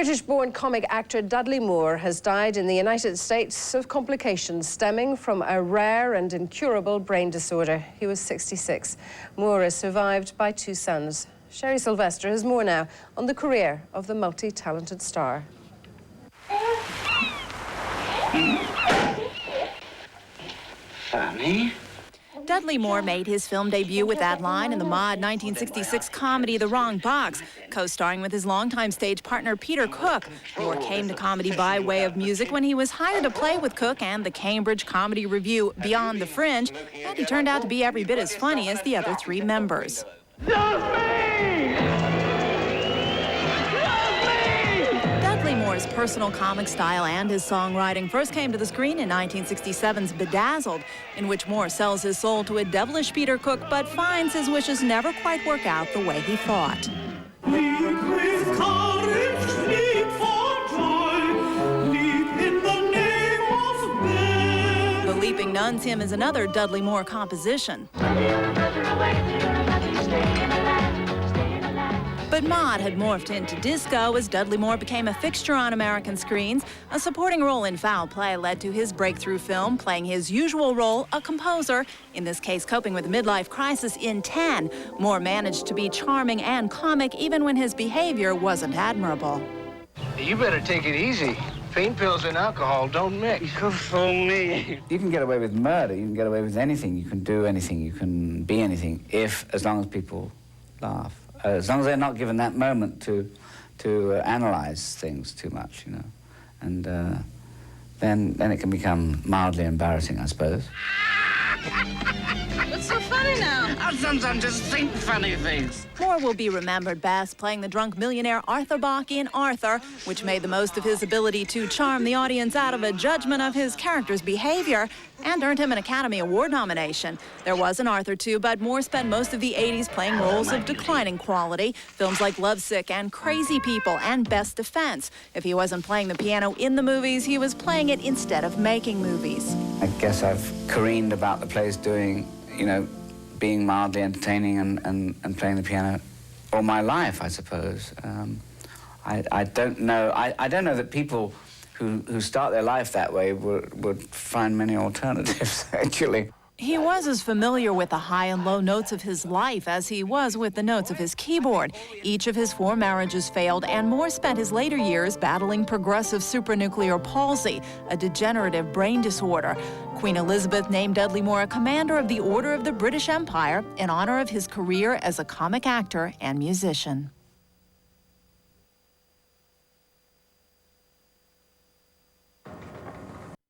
British-born comic actor Dudley Moore has died in the United States of complications stemming from a rare and incurable brain disorder. He was 66. Moore is survived by 2 sons. Sherry Sylvester has more now on the career of the multi-talented star. Funny. Dudley Moore made his film debut with that line in the mod 1966 comedy The Wrong Box, co-starring with his longtime stage partner Peter Cook. Moore came to comedy by way of music when he was hired to play with Cook and the Cambridge comedy revue Beyond the Fringe, and he turned out to be every bit as funny as the other 3 members. Dudley Moore's personal comic style and his songwriting first came to the screen in 1967's Bedazzled, in which Moore sells his soul to a devilish Peter Cook but finds his wishes never quite work out the way he thought. Leap with courage, leap for joy, leap in the name of Ben. The Leaping Nuns hymn is another Dudley Moore composition. But mod had morphed into disco as Dudley Moore became a fixture on American screens. A supporting role in Foul Play led to his breakthrough film, playing his usual role, a composer, in this case coping with a midlife crisis in 10. Moore managed to be charming and comic even when his behavior wasn't admirable. You better take it easy. Pain pills and alcohol don't mix. Good for me. You can get away with murder, you can get away with anything, you can do anything, you can be anything, as long as people laugh. As long as they're not given that moment to analyze things too much, you know. And then it can become mildly embarrassing, I suppose. What's so funny now? Sometimes just think funny things. Moore will be remembered best playing the drunk millionaire Arthur Bach in Arthur, which made the most of his ability to charm the audience out of a judgment of his character's behavior and earned him an Academy Award nomination. There was an Arthur too, but Moore spent most of the 80s playing roles of declining quality, films like Lovesick and Crazy People and Best Defense. If he wasn't playing the piano in the movies, he was playing it instead of making movies. I guess I've careened about the place doing, you know, being mildly entertaining and playing the piano all my life, I suppose. I don't know. I don't know that people who start their life that way would find many alternatives, actually. He was as familiar with the high and low notes of his life as he was with the notes of his keyboard. Each of his 4 marriages failed, and Moore spent his later years battling progressive supranuclear palsy, a degenerative brain disorder. Queen Elizabeth named Dudley Moore a Commander of the Order of the British Empire in honor of his career as a comic actor and musician.